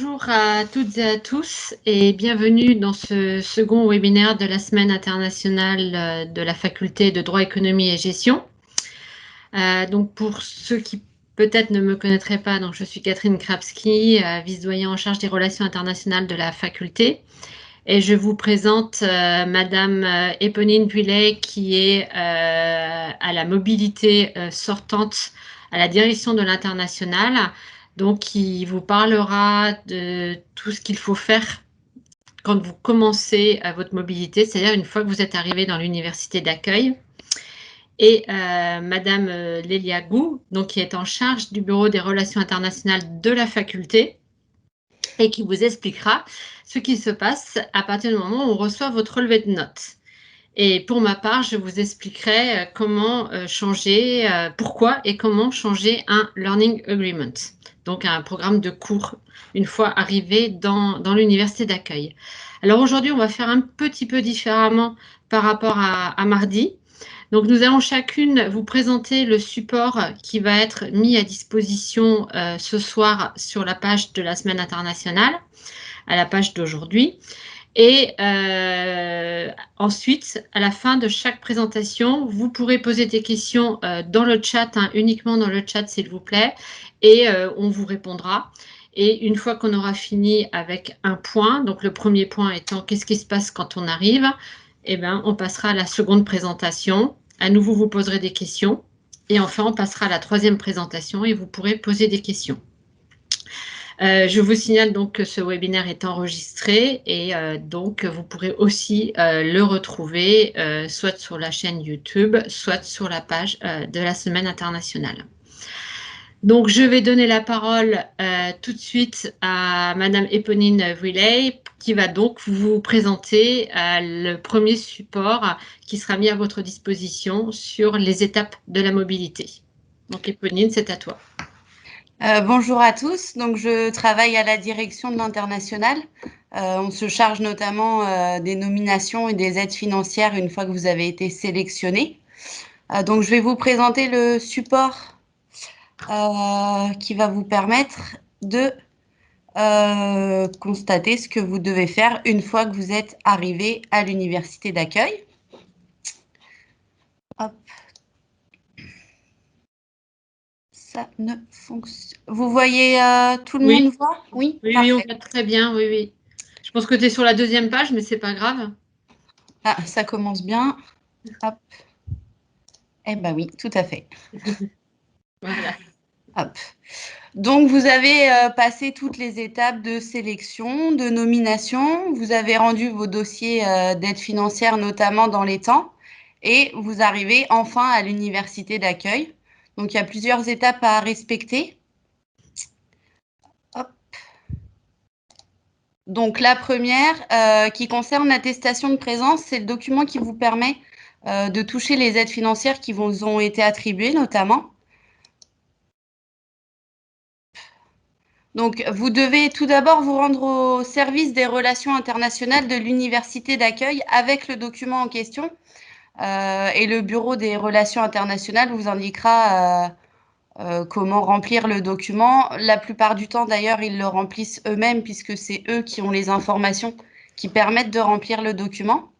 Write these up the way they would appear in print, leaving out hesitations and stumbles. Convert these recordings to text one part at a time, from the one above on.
Bonjour à toutes et à tous et bienvenue dans ce second webinaire de la Semaine internationale de la Faculté de droit, économie et gestion. Donc pour ceux qui peut-être ne me connaîtraient pas, donc je suis Catherine Krapski, vice-doyen en charge des relations internationales de la faculté. Et je vous présente Madame Éponine Vuillet qui est à la mobilité sortante à la direction de l'international, donc qui vous parlera de tout ce qu'il faut faire quand vous commencez votre mobilité, c'est-à-dire une fois que vous êtes arrivé dans l'université d'accueil. Et Madame Lélia Gou, donc, qui est en charge du bureau des relations internationales de la faculté et qui vous expliquera ce qui se passe à partir du moment où on reçoit votre relevé de notes. Et pour ma part, je vous expliquerai comment changer, pourquoi et comment changer un Learning Agreement, donc un programme de cours une fois arrivé dans l'université d'accueil. Alors aujourd'hui, on va faire un petit peu différemment par rapport à mardi. Donc nous allons chacune vous présenter le support qui va être mis à disposition ce soir sur la page de la Semaine internationale, à la page d'aujourd'hui. Et ensuite, à la fin de chaque présentation, vous pourrez poser des questions dans le chat, uniquement dans le chat s'il vous plaît, et on vous répondra. Et une fois qu'on aura fini avec un point, donc le premier point étant qu'est-ce qui se passe quand on arrive, eh bien, on passera à la seconde présentation. À nouveau, vous poserez des questions. Et enfin, on passera à la troisième présentation et vous pourrez poser des questions. Je vous signale donc que ce webinaire est enregistré et donc vous pourrez aussi le retrouver soit sur la chaîne YouTube, soit sur la page de la Semaine internationale. Donc je vais donner la parole tout de suite à Madame Éponine Vuillet qui va donc vous présenter le premier support qui sera mis à votre disposition sur les étapes de la mobilité. Donc Éponine, c'est à toi. Bonjour à tous, donc je travaille à la direction de l'international. On se charge notamment des nominations et des aides financières une fois que vous avez été sélectionné. Donc je vais vous présenter le support qui va vous permettre de constater ce que vous devez faire une fois que vous êtes arrivé à l'université d'accueil. Hop. Ça ne fonctionne. Vous voyez, tout le monde voit? Oui, oui, parfait. oui, on voit très bien, oui, oui. Je pense que tu es sur la deuxième page, mais c'est pas grave. Ah, ça commence bien. Hop. Eh ben oui, tout à fait. Voilà. Hop. Donc, vous avez passé toutes les étapes de sélection, de nomination. Vous avez rendu vos dossiers d'aide financière, notamment dans les temps. Et vous arrivez enfin à l'université d'accueil. Donc, il y a plusieurs étapes à respecter. Hop. Donc, la première, qui concerne l'attestation de présence, c'est le document qui vous permet de toucher les aides financières qui vous ont été attribuées, notamment. Donc, vous devez tout d'abord vous rendre au service des relations internationales de l'université d'accueil avec le document en question. Et le bureau des relations internationales vous indiquera comment remplir le document. La plupart du temps, d'ailleurs, ils le remplissent eux-mêmes puisque c'est eux qui ont les informations qui permettent de remplir le document.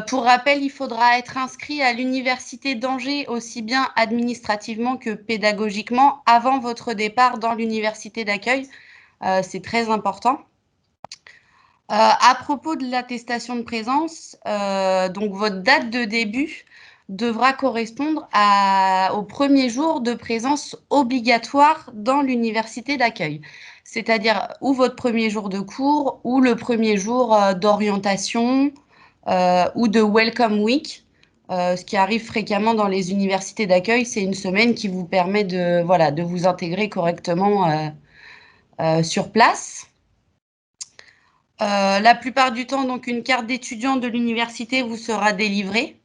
Pour rappel, il faudra être inscrit à l'université d'Angers aussi bien administrativement que pédagogiquement avant votre départ dans l'université d'accueil. C'est très important. À propos de l'attestation de présence, donc votre date de début devra correspondre au premier jour de présence obligatoire dans l'université d'accueil, c'est-à-dire ou votre premier jour de cours ou le premier jour d'orientation ou de Welcome Week. Ce qui arrive fréquemment dans les universités d'accueil, c'est une semaine qui vous permet de, voilà, de vous intégrer correctement sur place. La plupart du temps, donc, une carte d'étudiant de l'université vous sera délivrée.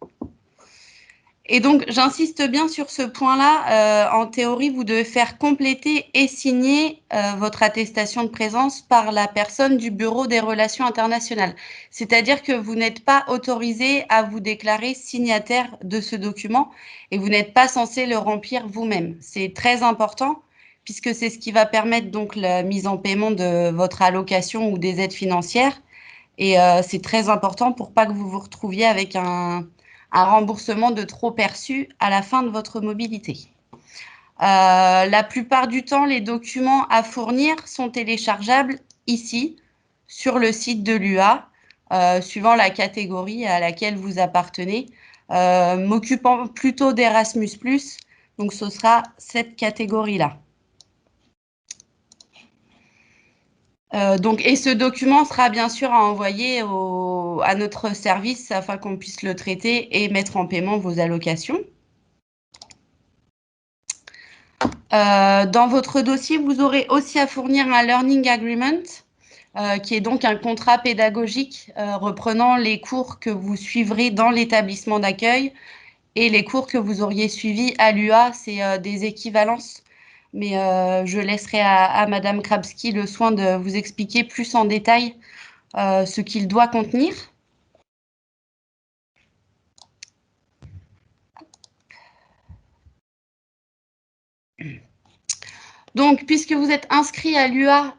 Et donc, j'insiste bien sur ce point-là. En théorie, vous devez faire compléter et signer votre attestation de présence par la personne du Bureau des relations internationales. C'est-à-dire que vous n'êtes pas autorisé à vous déclarer signataire de ce document et vous n'êtes pas censé le remplir vous-même. C'est très important puisque c'est ce qui va permettre donc la mise en paiement de votre allocation ou des aides financières. Et c'est très important pour pas que vous vous retrouviez avec un remboursement de trop perçu à la fin de votre mobilité. La plupart du temps, les documents à fournir sont téléchargeables ici, sur le site de l'UA, suivant la catégorie à laquelle vous appartenez. M'occupant plutôt d'Erasmus+, donc ce sera cette catégorie-là. Et ce document sera bien sûr à envoyer à notre service afin qu'on puisse le traiter et mettre en paiement vos allocations. Dans votre dossier, vous aurez aussi à fournir un Learning Agreement, qui est donc un contrat pédagogique reprenant les cours que vous suivrez dans l'établissement d'accueil et les cours que vous auriez suivis à l'UA, c'est des équivalences. Mais je laisserai à Madame Krapski le soin de vous expliquer plus en détail ce qu'il doit contenir. Donc, puisque vous êtes inscrit à l'UA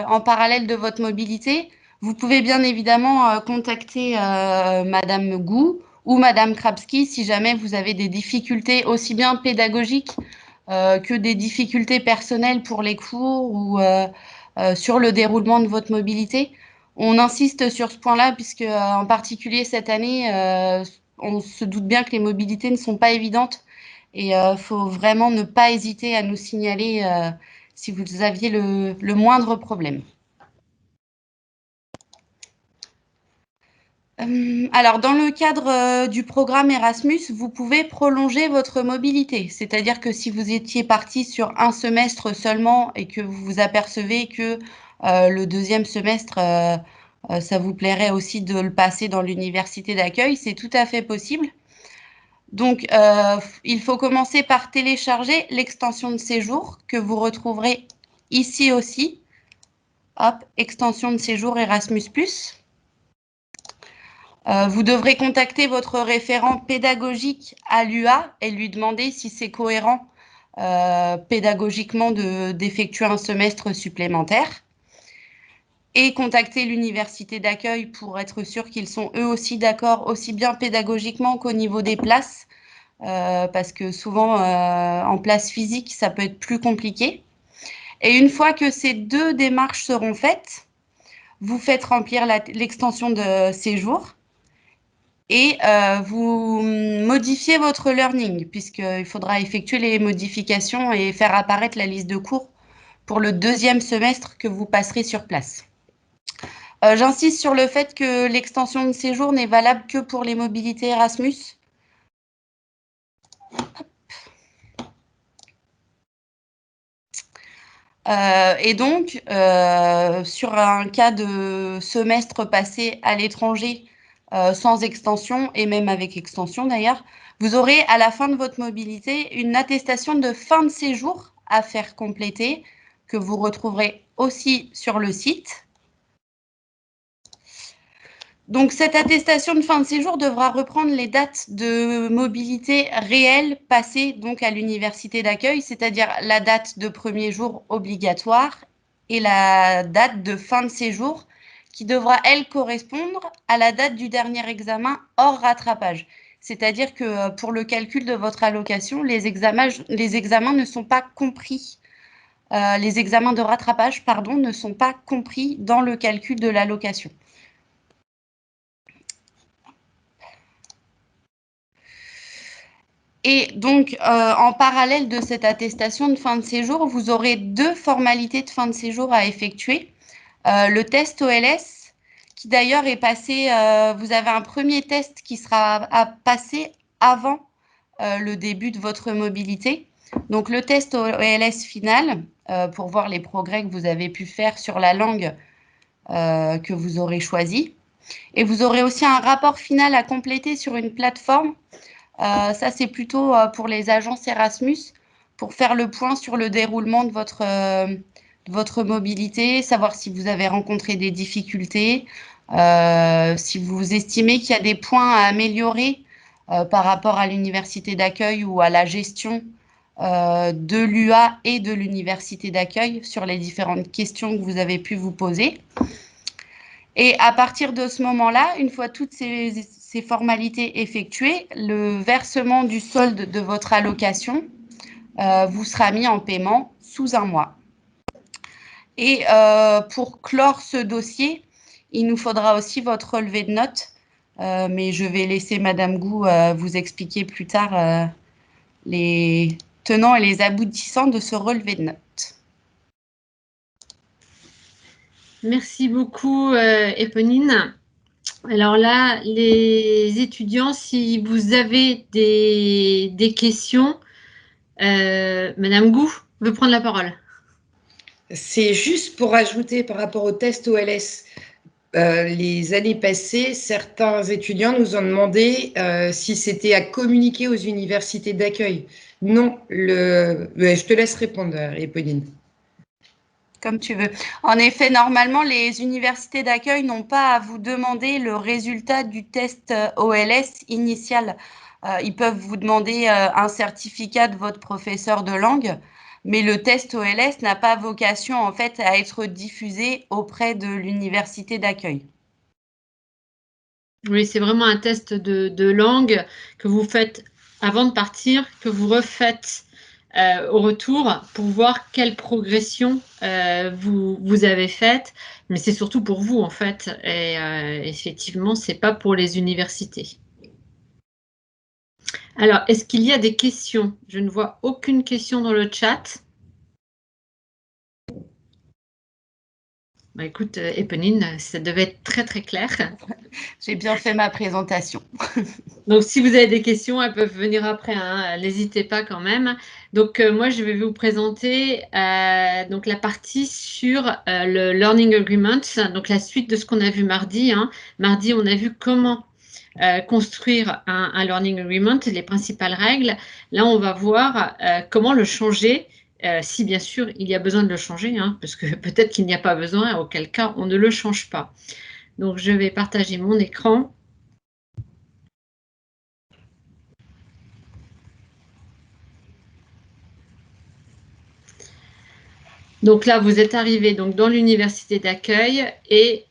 en parallèle de votre mobilité, vous pouvez bien évidemment contacter Madame Gou ou Madame Krapski si jamais vous avez des difficultés aussi bien pédagogiques que des difficultés personnelles pour les cours ou sur le déroulement de votre mobilité. On insiste sur ce point-là puisque en particulier cette année, on se doute bien que les mobilités ne sont pas évidentes. Et il faut vraiment ne pas hésiter à nous signaler si vous aviez le moindre problème. Alors, dans le cadre du programme Erasmus, vous pouvez prolonger votre mobilité. C'est-à-dire que si vous étiez parti sur un semestre seulement et que vous vous apercevez que le deuxième semestre, ça vous plairait aussi de le passer dans l'université d'accueil, c'est tout à fait possible. Donc, il faut commencer par télécharger l'extension de séjour que vous retrouverez ici aussi. Hop, extension de séjour Erasmus+. Vous devrez contacter votre référent pédagogique à l'UA et lui demander si c'est cohérent pédagogiquement d'effectuer un semestre supplémentaire. Et contacter l'université d'accueil pour être sûr qu'ils sont eux aussi d'accord, aussi bien pédagogiquement qu'au niveau des places. Parce que souvent, en place physique, ça peut être plus compliqué. Et une fois que ces deux démarches seront faites, vous faites remplir l'extension de séjour et vous modifiez votre learning, puisqu'il faudra effectuer les modifications et faire apparaître la liste de cours pour le deuxième semestre que vous passerez sur place. J'insiste sur le fait que l'extension de séjour n'est valable que pour les mobilités Erasmus. Et donc, sur un cas de semestre passé à l'étranger sans extension, et même avec extension d'ailleurs, vous aurez à la fin de votre mobilité une attestation de fin de séjour à faire compléter, que vous retrouverez aussi sur le site. Donc, cette attestation de fin de séjour devra reprendre les dates de mobilité réelles passées donc à l'université d'accueil, c'est-à-dire la date de premier jour obligatoire et la date de fin de séjour qui devra, elle, correspondre à la date du dernier examen hors rattrapage. C'est-à-dire que pour le calcul de votre allocation, les examens ne sont pas compris. Les examens de rattrapage, pardon, ne sont pas compris dans le calcul de l'allocation. Et donc, en parallèle de cette attestation de fin de séjour, vous aurez deux formalités de fin de séjour à effectuer. Le test OLS, qui d'ailleurs est passé, vous avez un premier test qui sera à passer avant le début de votre mobilité. Donc, le test OLS final, pour voir les progrès que vous avez pu faire sur la langue que vous aurez choisie. Et vous aurez aussi un rapport final à compléter sur une plateforme. Ça, c'est plutôt pour les agences Erasmus, pour faire le point sur le déroulement de votre mobilité, savoir si vous avez rencontré des difficultés, si vous estimez qu'il y a des points à améliorer par rapport à l'université d'accueil ou à la gestion de l'UA et de l'université d'accueil sur les différentes questions que vous avez pu vous poser. Et à partir de ce moment-là, une fois toutes ces formalités effectuées, le versement du solde de votre allocation vous sera mis en paiement sous un mois. Et pour clore ce dossier, il nous faudra aussi votre relevé de notes, mais je vais laisser Madame Gou vous expliquer plus tard les tenants et les aboutissants de ce relevé de notes. Merci beaucoup, Éponine. Alors là, les étudiants, si vous avez des questions, Madame Gou veut prendre la parole. C'est juste pour ajouter par rapport au test OLS. Les années passées, certains étudiants nous ont demandé si c'était à communiquer aux universités d'accueil. Non, je te laisse répondre, Éponine. Comme tu veux. En effet, normalement, les universités d'accueil n'ont pas à vous demander le résultat du test OLS initial. Ils peuvent vous demander un certificat de votre professeur de langue, mais le test OLS n'a pas vocation en fait à être diffusé auprès de l'université d'accueil. Oui, c'est vraiment un test de langue que vous faites avant de partir, que vous refaites au retour pour voir quelle progression vous avez faite. Mais c'est surtout pour vous, en fait. Et effectivement, ce n'est pas pour les universités. Alors, est-ce qu'il y a des questions? Je ne vois aucune question dans le chat. Bah, écoute, Éponine, ça devait être très, très clair. J'ai bien fait ma présentation. Donc, si vous avez des questions, elles peuvent venir après, hein, n'hésitez pas quand même. Donc, moi, je vais vous présenter donc, la partie sur le Learning Agreement, donc la suite de ce qu'on a vu mardi. Hein. Mardi, on a vu comment construire un Learning Agreement, les principales règles. Là, on va voir comment le changer, si bien sûr il y a besoin de le changer, hein, parce que peut-être qu'il n'y a pas besoin, auquel cas on ne le change pas. Donc, je vais partager mon écran. Donc là, vous êtes arrivé donc, dans l'université d'accueil et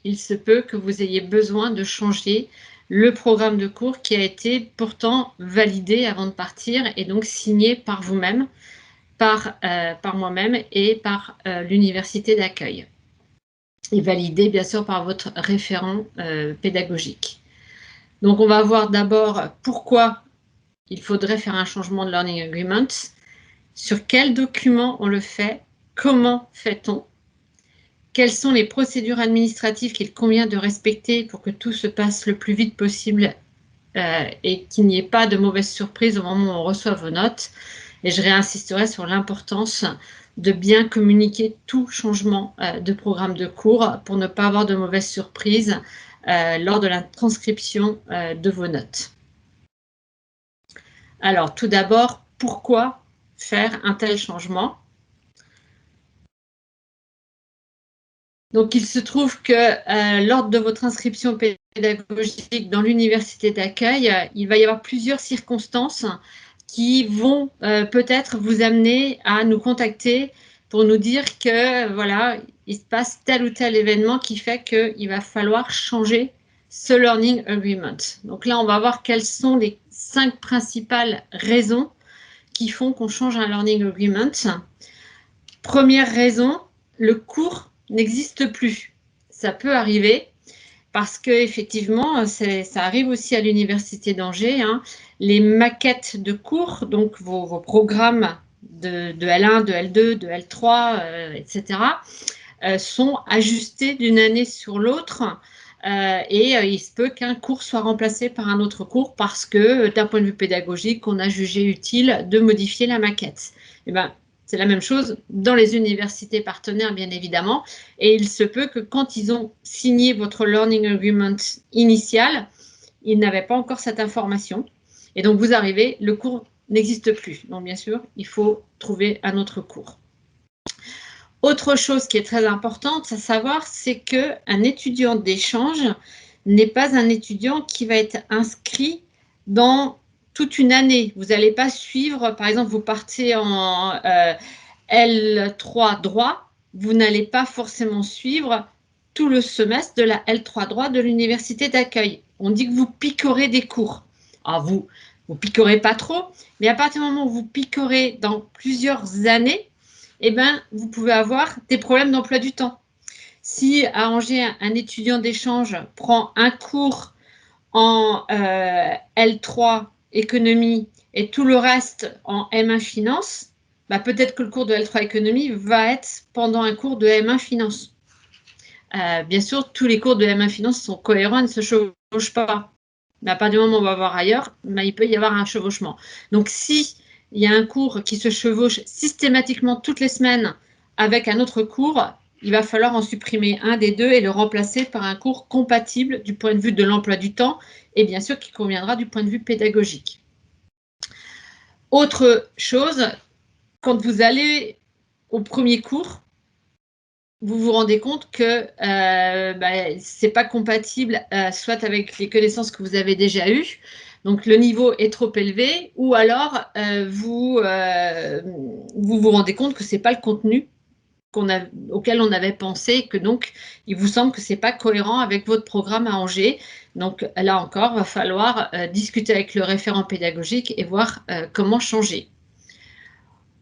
il se peut que vous ayez besoin de changer le programme de cours qui a été pourtant validé avant de partir et donc signé par vous-même, par moi-même et par l'université d'accueil. Et validé bien sûr par votre référent pédagogique. Donc on va voir d'abord pourquoi il faudrait faire un changement de Learning Agreement. Sur quel document on le fait? Comment fait-on? Quelles sont les procédures administratives qu'il convient de respecter pour que tout se passe le plus vite possible et qu'il n'y ait pas de mauvaises surprises au moment où on reçoit vos notes? Et je réinsisterai sur l'importance de bien communiquer tout changement de programme de cours pour ne pas avoir de mauvaises surprises lors de la transcription de vos notes. Alors, tout d'abord, pourquoi faire un tel changement? Donc, il se trouve que lors de votre inscription pédagogique dans l'université d'accueil, il va y avoir plusieurs circonstances qui vont peut-être vous amener à nous contacter pour nous dire que voilà, il se passe tel ou tel événement qui fait qu'il va falloir changer ce Learning Agreement. Donc là, on va voir quelles sont les 5 principales raisons qui font qu'on change un Learning Agreement. Première raison, le cours n'existe plus. Ça peut arriver parce que effectivement, ça arrive aussi à l'université d'Angers. Hein, les maquettes de cours, donc vos programmes de L1, de L2, de L3, etc., sont ajustés d'une année sur l'autre. Et il se peut qu'un cours soit remplacé par un autre cours parce que, d'un point de vue pédagogique, on a jugé utile de modifier la maquette. Et ben, c'est la même chose dans les universités partenaires, bien évidemment. Et il se peut que quand ils ont signé votre Learning Agreement initial, ils n'avaient pas encore cette information. Et donc, vous arrivez, le cours n'existe plus. Donc, bien sûr, il faut trouver un autre cours. Autre chose qui est très importante à savoir, c'est qu'un étudiant d'échange n'est pas un étudiant qui va être inscrit dans toute une année. Vous n'allez pas suivre, par exemple, vous partez en L3 droit, vous n'allez pas forcément suivre tout le semestre de la L3 droit de l'université d'accueil. On dit que vous picorez des cours. Alors vous picorez pas trop, mais à partir du moment où vous picorez dans plusieurs années, eh ben, vous pouvez avoir des problèmes d'emploi du temps. Si à Angers, un étudiant d'échange prend un cours en L3 économie et tout le reste en M1 finance, bah peut-être que le cours de L3 économie va être pendant un cours de M1 finance. Bien sûr, tous les cours de M1 finance sont cohérents et ne se chevauchent pas. Mais à partir du moment où on va voir ailleurs, bah, il peut y avoir un chevauchement. Donc, si il y a un cours qui se chevauche systématiquement toutes les semaines avec un autre cours, il va falloir en supprimer un des deux et le remplacer par un cours compatible du point de vue de l'emploi du temps et bien sûr qui conviendra du point de vue pédagogique. Autre chose, quand vous allez au premier cours, vous vous rendez compte que ce n'est pas compatible soit avec les connaissances que vous avez déjà eues, donc le niveau est trop élevé, ou alors vous vous rendez compte que ce n'est pas le contenu auquel on avait pensé, que donc il vous semble que ce n'est pas cohérent avec votre programme à Angers. Donc là encore, il va falloir discuter avec le référent pédagogique et voir comment changer.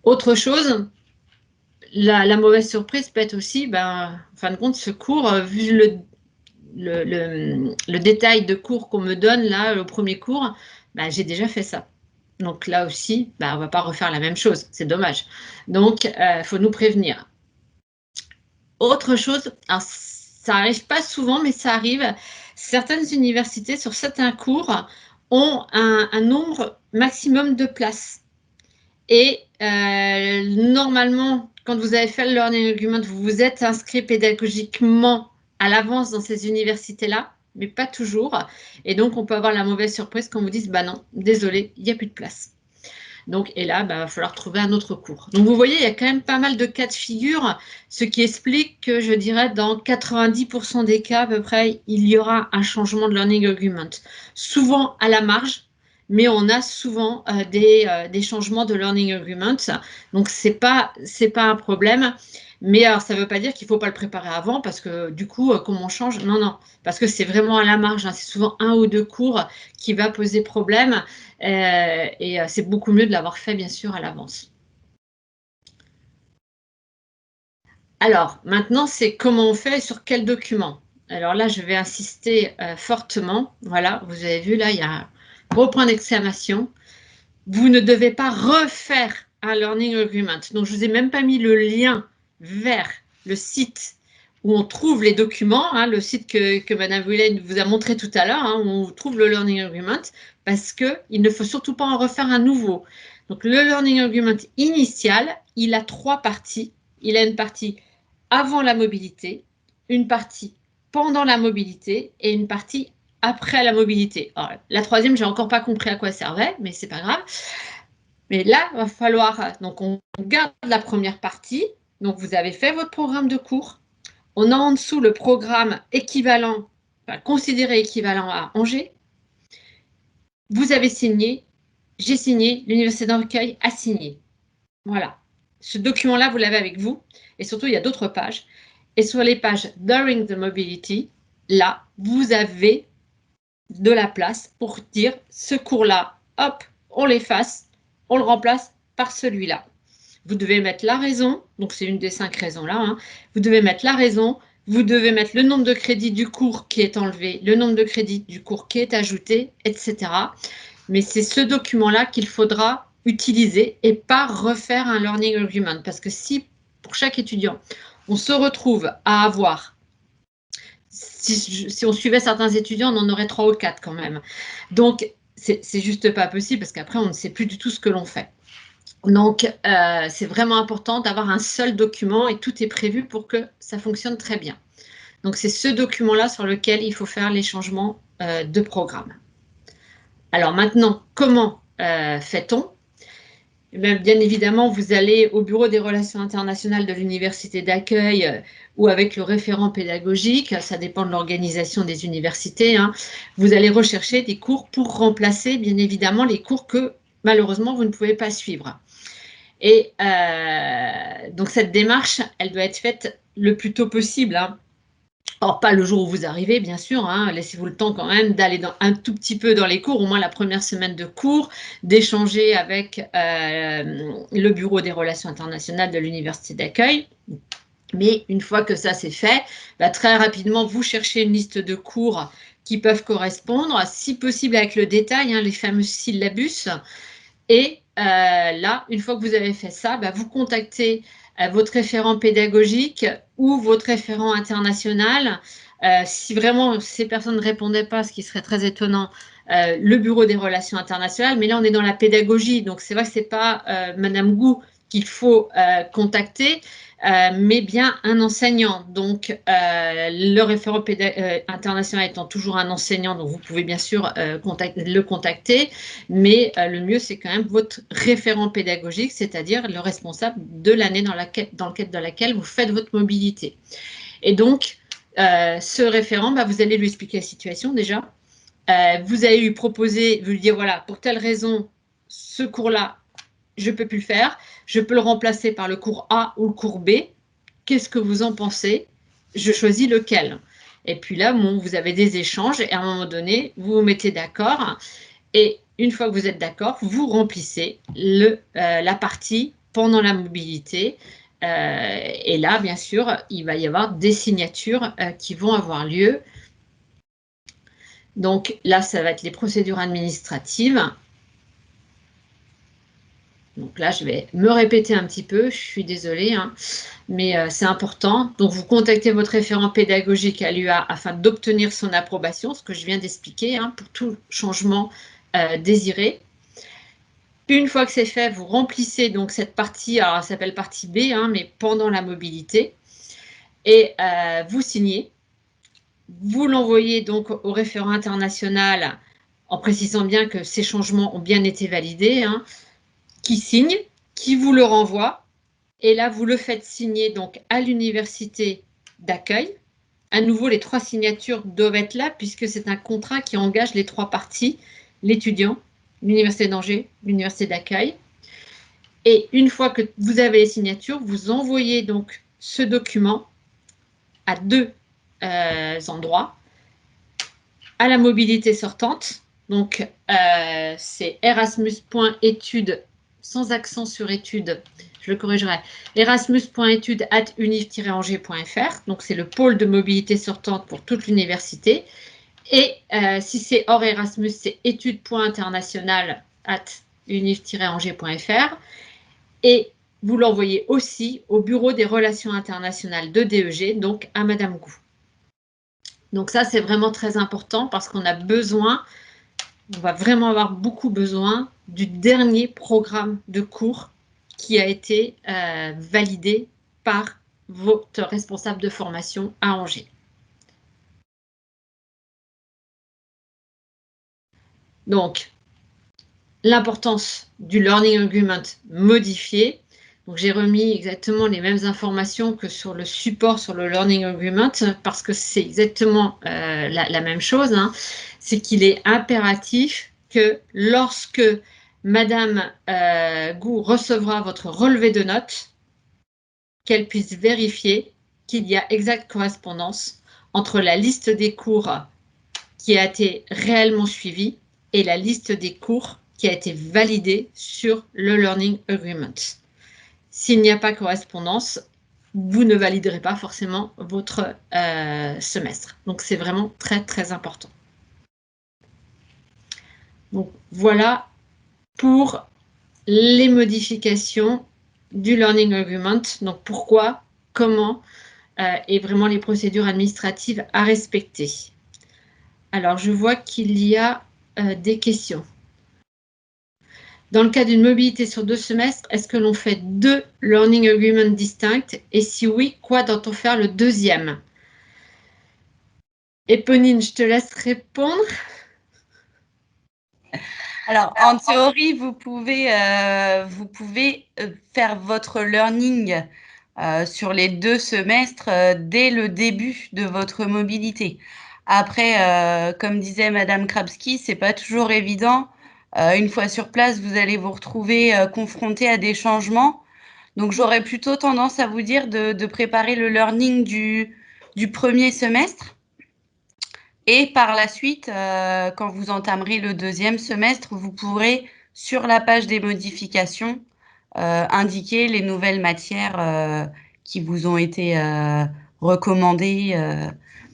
Autre chose, la mauvaise surprise peut être aussi, en fin de compte, ce cours, vu le détail de cours qu'on me donne là, le premier cours, j'ai déjà fait ça. Donc là aussi, on ne va pas refaire la même chose, c'est dommage. Donc, il faut nous prévenir. Autre chose, alors, ça n'arrive pas souvent, mais ça arrive, certaines universités, sur certains cours, ont un nombre maximum de places. Et normalement, quand vous avez fait le Learning Agreement, vous vous êtes inscrit pédagogiquement à l'avance dans ces universités-là, mais pas toujours. Et donc, on peut avoir la mauvaise surprise quand vous disent « bah non, désolé, il n'y a plus de place ». Donc, et là, il va falloir trouver un autre cours. Donc, vous voyez, il y a quand même pas mal de cas de figure, ce qui explique que, je dirais, dans 90% des cas, à peu près, il y aura un changement de Learning Agreement. Souvent à la marge, mais on a souvent des changements de Learning Agreement. Donc, c'est pas un problème. Mais alors, ça ne veut pas dire qu'il ne faut pas le préparer avant, parce que du coup, comment on change? Non, non, parce que c'est vraiment à la marge. Hein. C'est souvent un ou deux cours qui va poser problème. Et c'est beaucoup mieux de l'avoir fait, bien sûr, à l'avance. Alors, maintenant, c'est comment on fait et sur quel document. Alors là, je vais insister fortement. Voilà, vous avez vu, là, il y a un gros point d'exclamation. Vous ne devez pas refaire un Learning Agreement. Donc, je ne vous ai même pas mis le lien vers le site où on trouve les documents, hein, le site que Madame Whelan vous a montré tout à l'heure, hein, où on trouve le Learning Agreement, parce qu'il ne faut surtout pas en refaire un nouveau. Donc, le Learning Agreement initial, il a trois parties. Il a une partie avant la mobilité, une partie pendant la mobilité et une partie après la mobilité. Alors, la troisième, je n'ai encore pas compris à quoi elle servait, mais ce n'est pas grave. Mais là, il va falloir, donc on garde la première partie. Donc, vous avez fait votre programme de cours. On a en dessous le programme équivalent, enfin, considéré équivalent à Angers. Vous avez signé, j'ai signé, l'Université d'Arcueil a signé. Voilà. Ce document-là, vous l'avez avec vous. Et surtout, il y a d'autres pages. Et sur les pages During the Mobility, là, vous avez de la place pour dire ce cours-là, hop, on l'efface, on le remplace par celui-là. Vous devez mettre la raison, donc c'est une des 5 raisons-là. Hein. Vous devez mettre la raison, vous devez mettre le nombre de crédits du cours qui est enlevé, le nombre de crédits du cours qui est ajouté, etc. Mais c'est ce document-là qu'il faudra utiliser et pas refaire un Learning Agreement. Parce que si, pour chaque étudiant, on se retrouve à avoir, si on suivait certains étudiants, on en aurait 3 ou 4 quand même. Donc, c'est juste pas possible parce qu'après, on ne sait plus du tout ce que l'on fait. Donc, c'est vraiment important d'avoir un seul document et tout est prévu pour que ça fonctionne très bien. Donc, c'est ce document-là sur lequel il faut faire les changements de programme. Alors maintenant, comment fait-on? Bien évidemment, vous allez au bureau des relations internationales de l'université d'accueil ou avec le référent pédagogique, ça dépend de l'organisation des universités, hein. Vous allez rechercher des cours pour remplacer, bien évidemment, les cours que malheureusement vous ne pouvez pas suivre. Et donc cette démarche, elle doit être faite le plus tôt possible, hein. Or, pas le jour où vous arrivez, bien sûr, hein, laissez-vous le temps quand même d'aller un tout petit peu dans les cours, au moins la première semaine de cours, d'échanger avec le bureau des relations internationales de l'université d'accueil. Mais une fois que ça c'est fait, très rapidement, vous cherchez une liste de cours qui peuvent correspondre, si possible avec le détail, hein, les fameux syllabus. Et là, une fois que vous avez fait ça, vous contactez votre référent pédagogique ou votre référent international. Si vraiment ces personnes ne répondaient pas, ce qui serait très étonnant, le bureau des relations internationales. Mais là, on est dans la pédagogie, donc c'est vrai que ce n'est pas Madame Gou qu'il faut contacter, mais bien un enseignant. Donc, le référent international étant toujours un enseignant, donc vous pouvez bien sûr le contacter, mais le mieux, c'est quand même votre référent pédagogique, c'est-à-dire le responsable de l'année dans le cadre de laquelle vous faites votre mobilité. Et donc, ce référent, vous allez lui expliquer la situation déjà. Vous allez lui proposer, vous lui dire, voilà, pour telle raison, ce cours-là, je ne peux plus le faire. Je peux le remplacer par le cours A ou le cours B. Qu'est-ce que vous en pensez? Je choisis lequel. Et puis là, vous avez des échanges et à un moment donné, vous vous mettez d'accord. Et une fois que vous êtes d'accord, vous remplissez la partie pendant la mobilité. Et là, bien sûr, il va y avoir des signatures qui vont avoir lieu. Donc là, ça va être les procédures administratives. Donc là, je vais me répéter un petit peu, je suis désolée, hein, mais c'est important. Donc, vous contactez votre référent pédagogique à l'UA afin d'obtenir son approbation, ce que je viens d'expliquer, hein, pour tout changement désiré. Puis, une fois que c'est fait, vous remplissez donc cette partie, alors elle s'appelle partie B, hein, mais pendant la mobilité, et vous signez. Vous l'envoyez donc au référent international en précisant bien que ces changements ont bien été validés, hein, qui signe, qui vous le renvoie. Et là, vous le faites signer donc à l'université d'accueil. À nouveau, les 3 signatures doivent être là puisque c'est un contrat qui engage les 3 parties, l'étudiant, l'université d'Angers, l'université d'accueil. Et une fois que vous avez les signatures, vous envoyez donc ce document à 2 endroits. À la mobilité sortante, donc c'est erasmus.études, sans accent sur études, je le corrigerai, erasmus.études@univ-angers.fr, donc c'est le pôle de mobilité sortante pour toute l'université. Et si c'est hors Erasmus, c'est études.internationales@univ-angers.fr. Et vous l'envoyez aussi au bureau des relations internationales de DEG, donc à Madame Gou. Donc ça, c'est vraiment très important parce qu'on a besoin, on va vraiment avoir beaucoup besoin du dernier programme de cours qui a été validé par votre responsable de formation à Angers. Donc, l'importance du Learning Agreement modifié. Donc, j'ai remis exactement les mêmes informations que sur le support sur le Learning Agreement parce que c'est exactement la même chose, hein. C'est qu'il est impératif que lorsque Madame Gou recevra votre relevé de notes, qu'elle puisse vérifier qu'il y a exacte correspondance entre la liste des cours qui a été réellement suivie et la liste des cours qui a été validée sur le Learning Agreement. S'il n'y a pas correspondance, vous ne validerez pas forcément votre semestre. Donc, c'est vraiment très, très important. Donc, voilà pour les modifications du Learning Agreement. Donc, pourquoi, comment et vraiment les procédures administratives à respecter. Alors, je vois qu'il y a des questions. Dans le cas d'une mobilité sur 2 semestres, est-ce que l'on fait 2 Learning Agreements distincts? Et si oui, quoi doit-on faire le deuxième? Éponine, je te laisse répondre. Alors, en théorie, vous pouvez faire votre learning sur les 2 semestres dès le début de votre mobilité. Après, comme disait Madame Krapski, c'est pas toujours évident. Une fois sur place, vous allez vous retrouver confronté à des changements. Donc, j'aurais plutôt tendance à vous dire de préparer le learning du premier semestre. Et par la suite, quand vous entamerez le 2e semestre, vous pourrez, sur la page des modifications, indiquer les nouvelles matières qui vous ont été recommandées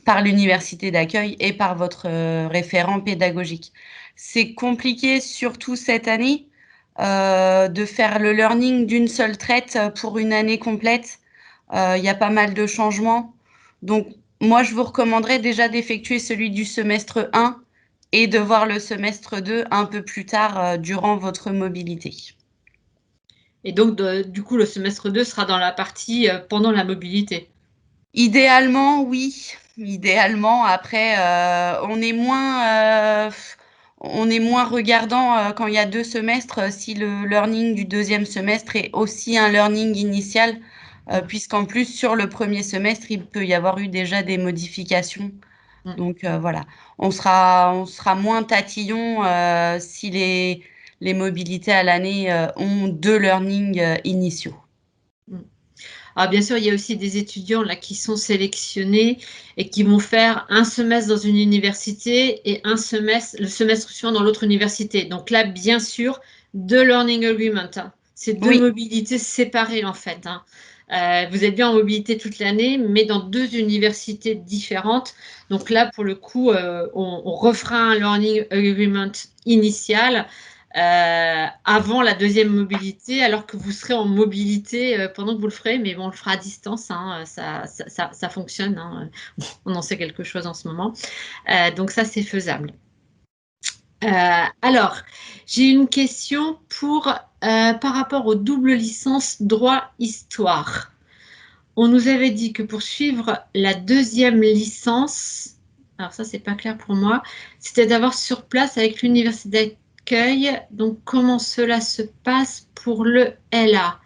par l'université d'accueil et par votre référent pédagogique. C'est compliqué, surtout cette année, de faire le learning d'une seule traite pour une année complète. Il y a pas mal de changements. Donc, moi, je vous recommanderais déjà d'effectuer celui du semestre 1 et de voir le semestre 2 un peu plus tard durant votre mobilité. Et donc, du coup, le semestre 2 sera dans la partie pendant la mobilité. Idéalement, oui. Idéalement, après, on est moins regardant quand il y a 2 semestres si le learning du 2e semestre est aussi un learning initial, puisqu'en plus, sur le 1er semestre, il peut y avoir eu déjà des modifications. Donc, voilà. On sera moins tatillon si les mobilités à l'année ont 2 learnings initiaux. Alors, bien sûr, il y a aussi des étudiants là qui sont sélectionnés et qui vont faire un semestre dans une université et le semestre suivant dans l'autre université. Donc là, bien sûr, 2 learning agreements. Hein. C'est 2 mobilités séparées, en fait. Hein. Vous êtes bien en mobilité toute l'année, mais dans 2 universités différentes. Donc là, pour le coup, on refera un learning agreement initial avant la 2e mobilité, alors que vous serez en mobilité pendant que vous le ferez, mais bon, on le fera à distance, hein, ça fonctionne, hein, on en sait quelque chose en ce moment, donc ça c'est faisable. Alors, j'ai une question par rapport aux doubles licences droit-histoire. On nous avait dit que pour suivre la 2e licence, alors ça c'est pas clair pour moi, c'était d'avoir sur place avec l'université d'accueil. Donc comment cela se passe pour le LA?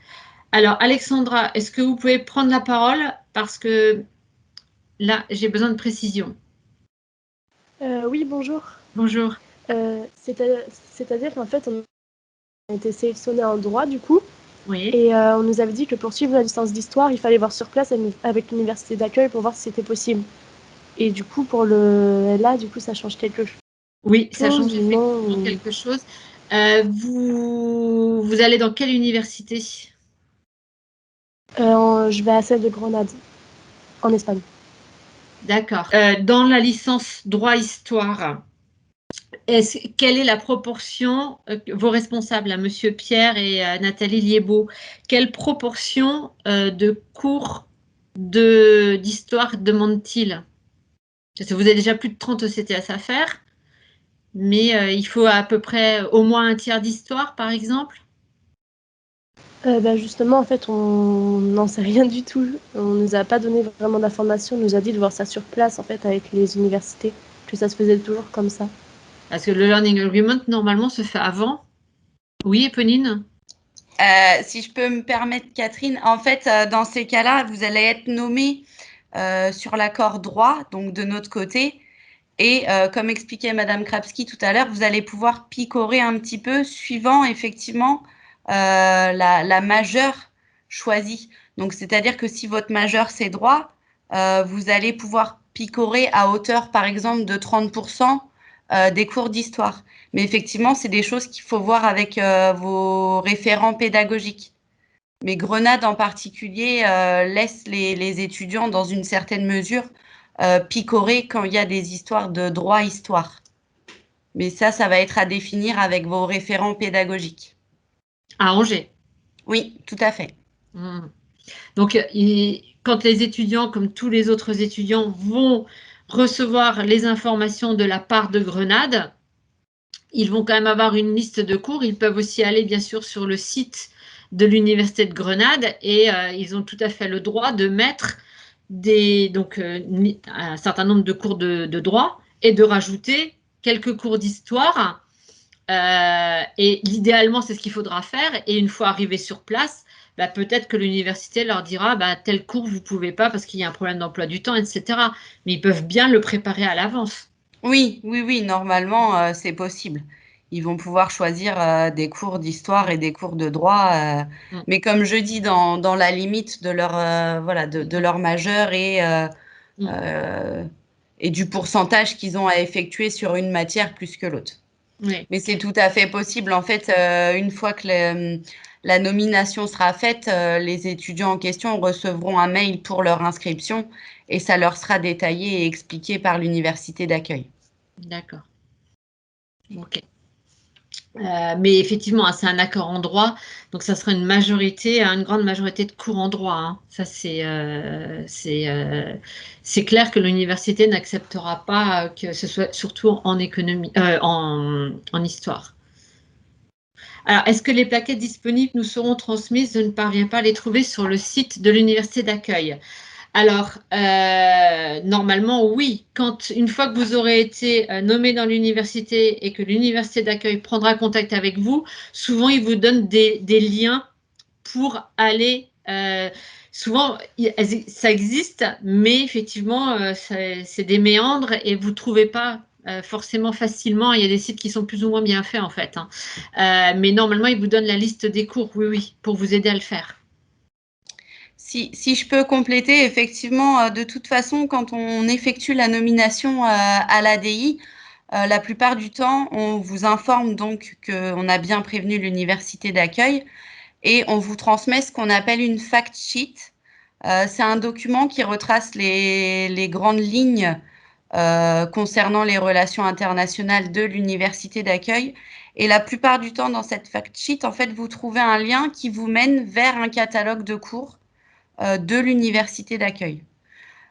Alors Alexandra, est-ce que vous pouvez prendre la parole? Parce que là, j'ai besoin de précision. Oui, bonjour. Bonjour. C'est-à-dire qu'en fait, on a été sélectionné en droit, du coup. Oui. Et on nous avait dit que pour suivre la licence d'histoire, il fallait voir sur place avec l'université d'accueil pour voir si c'était possible. Et du coup, pour le LA, du coup, ça change quelque chose. Oui, ça change effectivement quelque chose. Vous allez dans quelle université? Je vais à celle de Grenade, en Espagne. D'accord. Dans la licence droit-histoire, quelle est la proportion, vos responsables, Monsieur Pierre et Nathalie Liébaud, quelle proportion de cours d'histoire demandent-ils? Parce que vous avez déjà plus de 30 ECTS à faire, mais il faut à peu près au moins un tiers d'histoire, par exemple? Justement, en fait, on n'en sait rien du tout. On ne nous a pas donné vraiment d'informations. On nous a dit de voir ça sur place, en fait, avec les universités, que ça se faisait toujours comme ça. Parce que le Learning Agreement, normalement, se fait avant. Oui, Éponine? Si je peux me permettre, Catherine, en fait, dans ces cas-là, vous allez être nommé sur l'accord droit, donc de notre côté. Et comme expliquait Madame Krapski tout à l'heure, vous allez pouvoir picorer un petit peu suivant effectivement la majeure choisie. Donc, c'est-à-dire que si votre majeure, c'est droit, vous allez pouvoir picorer à hauteur, par exemple, de 30% des cours d'histoire. Mais effectivement, c'est des choses qu'il faut voir avec vos référents pédagogiques. Mais Grenade en particulier laisse les étudiants, dans une certaine mesure, picorer quand il y a des histoires de droit-histoire. Mais ça va être à définir avec vos référents pédagogiques. À Angers? Oui, tout à fait. Donc, quand les étudiants, comme tous les autres étudiants, vont recevoir les informations de la part de Grenade, ils vont quand même avoir une liste de cours. Ils peuvent aussi aller, bien sûr, sur le site de l'Université de Grenade et ils ont tout à fait le droit de mettre un certain nombre de cours de droit et de rajouter quelques cours d'histoire et idéalement, c'est ce qu'il faudra faire. Et une fois arrivé sur place, bah, peut-être que l'université leur dira bah, tel cours, vous ne pouvez pas parce qu'il y a un problème d'emploi du temps, etc. Mais ils peuvent bien le préparer à l'avance. Oui, oui, oui, normalement, c'est possible. Ils vont pouvoir choisir des cours d'histoire et des cours de droit, mais comme je dis, dans la limite de leur, voilà, de leur majeur et du pourcentage qu'ils ont à effectuer sur une matière plus que l'autre. Oui. Mais c'est tout à fait possible. En fait, une fois que la nomination sera faite, les étudiants en question recevront un mail pour leur inscription et ça leur sera détaillé et expliqué par l'université d'accueil. D'accord. Ok. Mais effectivement, hein, c'est un accord en droit, donc ça sera une majorité, une grande majorité de cours en droit. Hein. Ça, c'est clair que l'université n'acceptera pas que ce soit surtout en économie, en histoire. Alors, est-ce que les plaquettes disponibles nous seront transmises? Je ne parviens pas à les trouver sur le site de l'université d'accueil. Alors, normalement, oui. Une fois que vous aurez été nommé dans l'université et que l'université d'accueil prendra contact avec vous, souvent, ils vous donnent des liens pour aller. Souvent, ça existe, mais effectivement, c'est des méandres et vous ne trouvez pas forcément facilement. Il y a des sites qui sont plus ou moins bien faits, en fait. Hein. Mais normalement, ils vous donnent la liste des cours, oui, oui, pour vous aider à le faire. Si je peux compléter, effectivement, de toute façon, quand on effectue la nomination à l'ADI, la plupart du temps, on vous informe donc qu'on a bien prévenu l'université d'accueil et on vous transmet ce qu'on appelle une fact sheet. C'est un document qui retrace les grandes lignes concernant les relations internationales de l'université d'accueil. Et la plupart du temps, dans cette fact sheet, en fait, vous trouvez un lien qui vous mène vers un catalogue de cours de l'université d'accueil.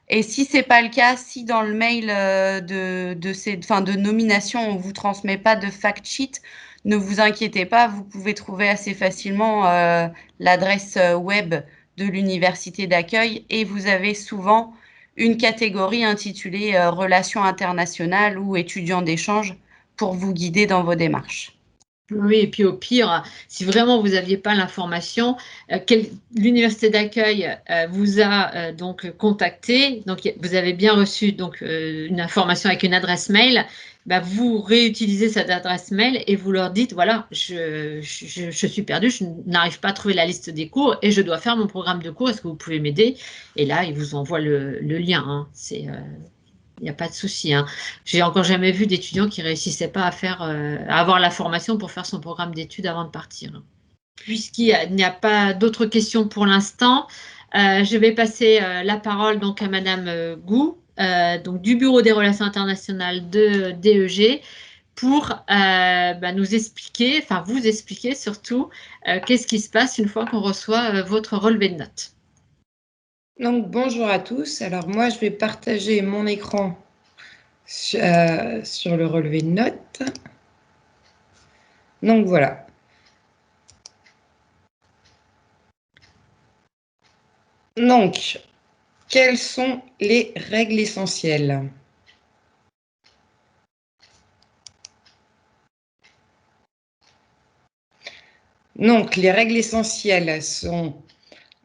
Et si ce n'est pas le cas, si dans le mail de nomination, on ne vous transmet pas de fact sheet, ne vous inquiétez pas, vous pouvez trouver assez facilement l'adresse web de l'université d'accueil et vous avez souvent une catégorie intitulée Relations internationales ou étudiants d'échange pour vous guider dans vos démarches. Oui, et puis au pire, si vraiment vous n'aviez pas l'information, l'université d'accueil vous a donc contacté, donc vous avez bien reçu donc, une information avec une adresse mail, bah, vous réutilisez cette adresse mail et vous leur dites, voilà, je suis perdue, je n'arrive pas à trouver la liste des cours et je dois faire mon programme de cours, est-ce que vous pouvez m'aider? Et là, ils vous envoient le lien, hein. Il n'y a pas de souci. Hein. J'ai encore jamais vu d'étudiants qui ne réussissaient pas à avoir la formation pour faire son programme d'études avant de partir. Puisqu'il n'y a pas d'autres questions pour l'instant, je vais passer la parole donc à Madame Gou, donc du Bureau des Relations internationales de DEG, pour nous expliquer, enfin vous expliquer surtout, qu'est-ce qui se passe une fois qu'on reçoit votre relevé de notes. Donc, bonjour à tous. Alors, moi, je vais partager mon écran sur le relevé de notes. Donc, voilà. Donc, quelles sont les règles essentielles? Donc, les règles essentielles sont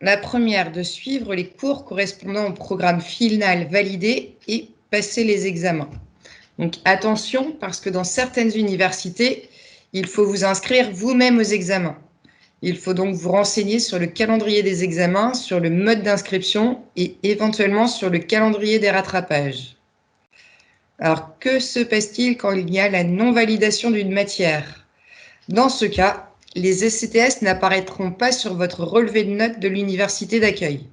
la première, de suivre les cours correspondant au programme final validé et passer les examens. Donc, attention, parce que dans certaines universités, il faut vous inscrire vous-même aux examens. Il faut donc vous renseigner sur le calendrier des examens, sur le mode d'inscription et éventuellement sur le calendrier des rattrapages. Alors, que se passe-t-il quand il y a la non-validation d'une matière? Dans ce cas, les ECTS n'apparaîtront pas sur votre relevé de notes de l'université d'accueil.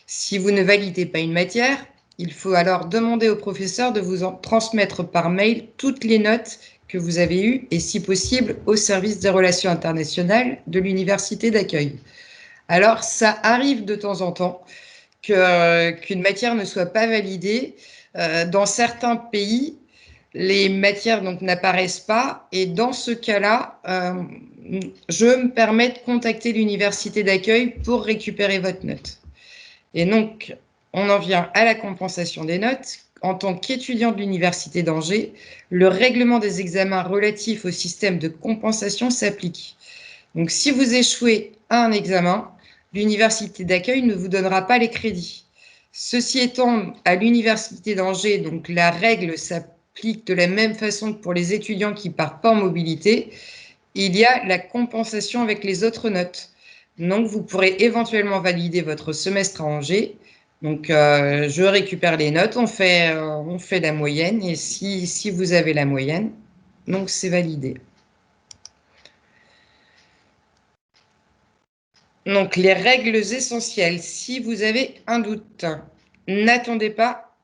Si vous ne validez pas une matière, il faut alors demander au professeur de vous en transmettre par mail toutes les notes que vous avez eues et, si possible, au service des relations internationales de l'université d'accueil. Alors, ça arrive de temps en temps qu'une matière ne soit pas validée. Dans certains pays, les matières n'apparaissent pas et dans ce cas-là, je me permets de contacter l'université d'accueil pour récupérer votre note. Et donc, on en vient à la compensation des notes. en tant qu'étudiant de l'Université d'Angers, le règlement des examens relatifs au système de compensation s'applique. Donc, si vous échouez à un examen, l'Université d'accueil ne vous donnera pas les crédits. Ceci étant, à l'Université d'Angers, donc la règle s'applique de la même façon que pour les étudiants qui partent pas en mobilité. Il y a la compensation avec les autres notes. Donc, vous pourrez éventuellement valider votre semestre à Angers. Donc, je récupère les notes, on fait la moyenne, et si vous avez la moyenne, donc c'est validé. Donc, les règles essentielles. Si vous avez un doute, n'attendez pas,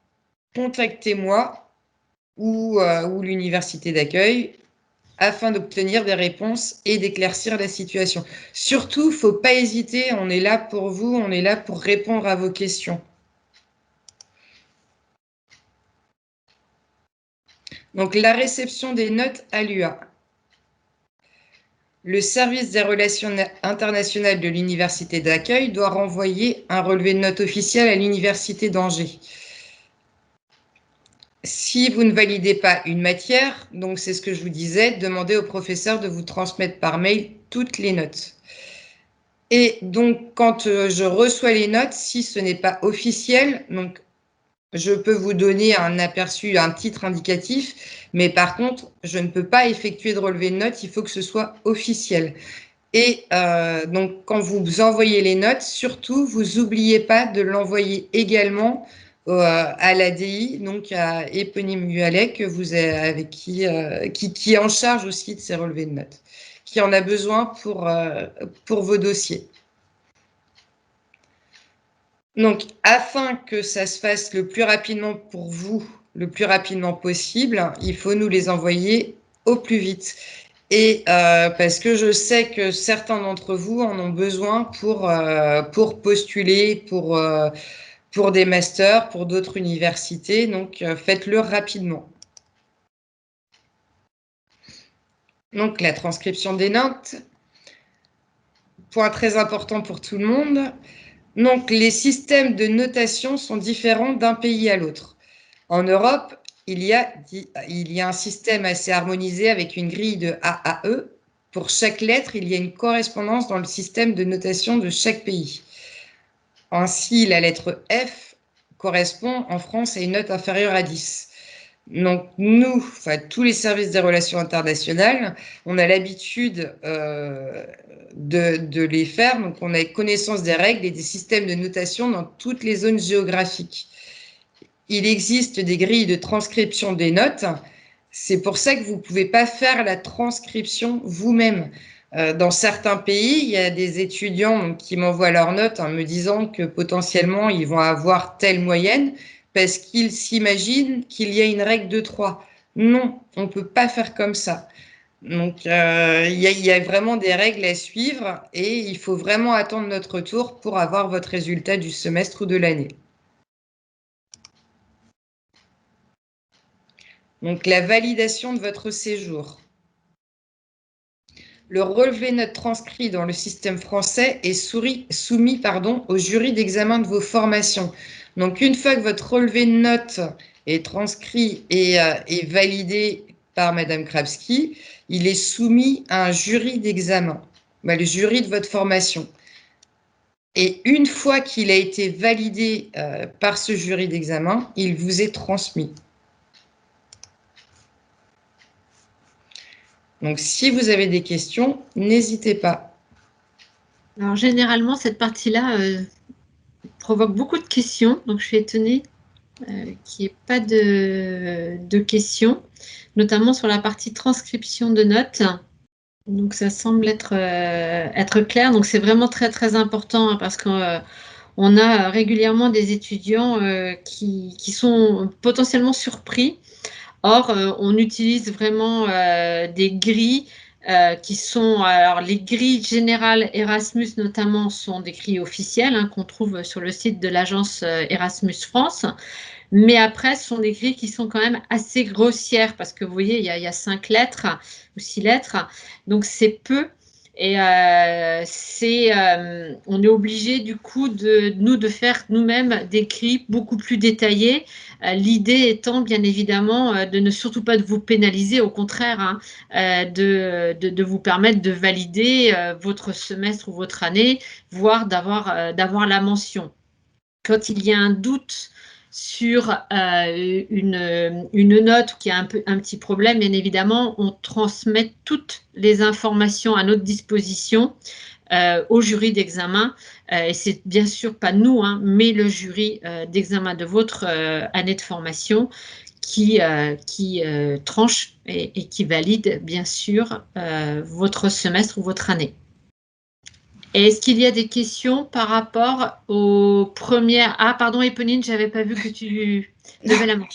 contactez-moi ou l'université d'accueil afin d'obtenir des réponses et d'éclaircir la situation. Surtout, il ne faut pas hésiter, on est là pour vous, on est là pour répondre à vos questions. Donc, la réception des notes à l'UA. Le service des relations internationales de l'université d'accueil doit renvoyer un relevé de notes officiel à l'université d'Angers. Si vous ne validez pas une matière, donc c'est ce que je vous disais, demandez au professeur de vous transmettre par mail toutes les notes. Et donc, quand je reçois les notes, si ce n'est pas officiel, donc je peux vous donner un aperçu, un titre indicatif, mais par contre, je ne peux pas effectuer de relevé de notes, il faut que ce soit officiel. Et donc, quand vous envoyez les notes, surtout, vous n'oubliez pas de l'envoyer également à l'ADI, donc à Éponyme Mualet, avec qui est en charge aussi de ces relevés de notes, qui en a besoin pour vos dossiers. Donc, afin que ça se fasse le plus rapidement pour vous, le plus rapidement possible, il faut nous les envoyer au plus vite. Et parce que je sais que certains d'entre vous en ont besoin pour postuler, pour des masters, pour d'autres universités. Donc, faites-le rapidement. Donc, la transcription des notes. Point très important pour tout le monde. Donc, les systèmes de notation sont différents d'un pays à l'autre. En Europe, il y a un système assez harmonisé avec une grille de AAE. Pour chaque lettre, il y a une correspondance dans le système de notation de chaque pays. Ainsi, la lettre F correspond en France à une note inférieure à 10. Donc, nous, tous les services des relations internationales, on a l'habitude de les faire. Donc, on a connaissance des règles et des systèmes de notation dans toutes les zones géographiques. Il existe des grilles de transcription des notes. C'est pour ça que vous ne pouvez pas faire la transcription vous-même. Dans certains pays, il y a des étudiants qui m'envoient leurs notes en me disant que potentiellement, ils vont avoir telle moyenne parce qu'ils s'imaginent qu'il y a une règle de 3. Non, on ne peut pas faire comme ça. Donc, il y a vraiment des règles à suivre et il faut vraiment attendre notre tour pour avoir votre résultat du semestre ou de l'année. Donc, la validation de votre séjour. Le relevé de notes transcrit dans le système français est soumis au jury d'examen de vos formations. Donc, une fois que votre relevé de notes est transcrit et validé par Madame Krapski, il est soumis à un jury d'examen, le jury de votre formation. Et une fois qu'il a été validé par ce jury d'examen, il vous est transmis. Donc, si vous avez des questions, n'hésitez pas. Alors, généralement, cette partie-là provoque beaucoup de questions. Donc, je suis étonnée qu'il n'y ait pas de questions, notamment sur la partie transcription de notes. Donc, ça semble être clair. Donc, c'est vraiment très, très important hein, parce qu'on a régulièrement des étudiants qui sont potentiellement surpris. Or, on utilise vraiment des grilles qui sont, alors les grilles générales Erasmus notamment sont des grilles officielles hein, qu'on trouve sur le site de l'agence Erasmus France. Mais après, ce sont des grilles qui sont quand même assez grossières parce que vous voyez, il y a 5 lettres ou 6 lettres. Donc, c'est peu. Et on est obligé du coup de faire nous-mêmes des grilles beaucoup plus détaillées. L'idée étant bien évidemment de ne surtout pas de vous pénaliser, au contraire, hein, de vous permettre de valider votre semestre ou votre année, voire d'avoir la mention. Quand il y a un doute sur une note qui a un petit problème, bien évidemment, on transmet toutes les informations à notre disposition au jury d'examen. Et c'est bien sûr pas nous, hein, mais le jury d'examen de votre année de formation qui tranche et qui valide bien sûr votre semestre ou votre année. Est-ce qu'il y a des questions par rapport aux premières… Ah, pardon, Éponine, je n'avais pas vu que tu levais la main.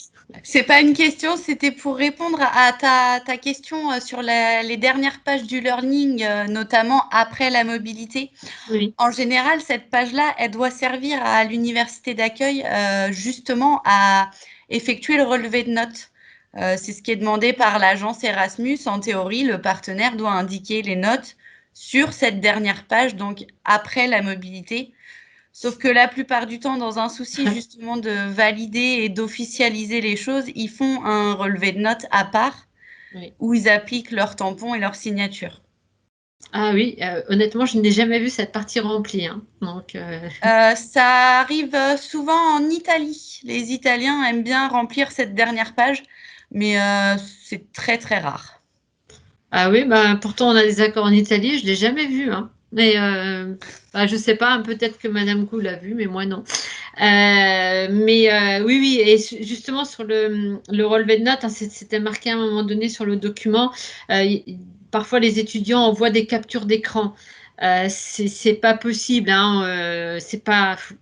C'est pas une question, c'était pour répondre à ta question sur les dernières pages du learning, notamment après la mobilité. Oui. En général, cette page-là, elle doit servir à l'université d'accueil justement à effectuer le relevé de notes. C'est ce qui est demandé par l'agence Erasmus. En théorie, le partenaire doit indiquer les notes sur cette dernière page, donc après la mobilité. Sauf que la plupart du temps, dans un souci justement de valider et d'officialiser les choses, ils font un relevé de notes à part où ils appliquent leur tampon et leur signature. Ah oui, honnêtement, je n'ai jamais vu cette partie remplie. Hein. Donc, ça arrive souvent en Italie. Les Italiens aiment bien remplir cette dernière page, mais c'est très, très rare. Ah oui, bah, pourtant on a des accords en Italie, je ne l'ai jamais vu. Hein. Mais bah, je ne sais pas, peut-être que Madame Kou l'a vu, mais moi non. Oui, et justement sur le relevé de notes, hein, c'était marqué à un moment donné sur le document. Parfois les étudiants envoient des captures d'écran. C'est pas possible. Hein,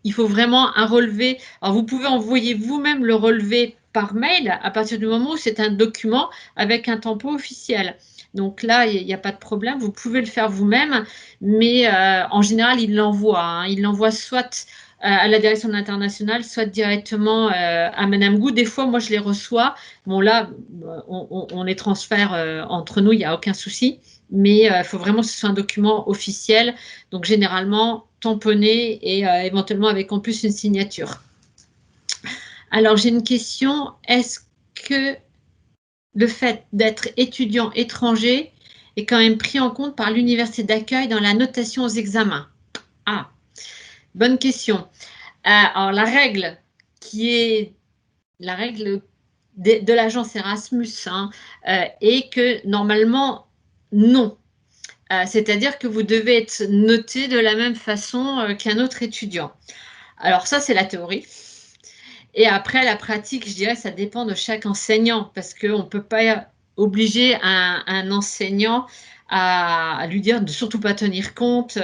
il faut vraiment un relevé. Alors vous pouvez envoyer vous-même le relevé par mail à partir du moment où c'est un document avec un tampon officiel. Donc là, il n'y a pas de problème, vous pouvez le faire vous-même, mais en général, il l'envoie. Hein. Il l'envoie soit à la direction de l'international, soit directement à Madame Gou. Des fois, moi, je les reçois. Bon, là, on les transfère entre nous, il n'y a aucun souci, mais il faut vraiment que ce soit un document officiel, donc généralement tamponné et éventuellement avec en plus une signature. Alors, j'ai une question. Est-ce que le fait d'être étudiant étranger est quand même pris en compte par l'université d'accueil dans la notation aux examens? Ah, bonne question. Alors, la règle de l'agence Erasmus hein, est que normalement, non. C'est-à-dire que vous devez être noté de la même façon qu'un autre étudiant. Alors ça, c'est la théorie. Et après, la pratique, je dirais, ça dépend de chaque enseignant parce qu'on ne peut pas obliger un enseignant à lui dire de ne surtout pas tenir compte,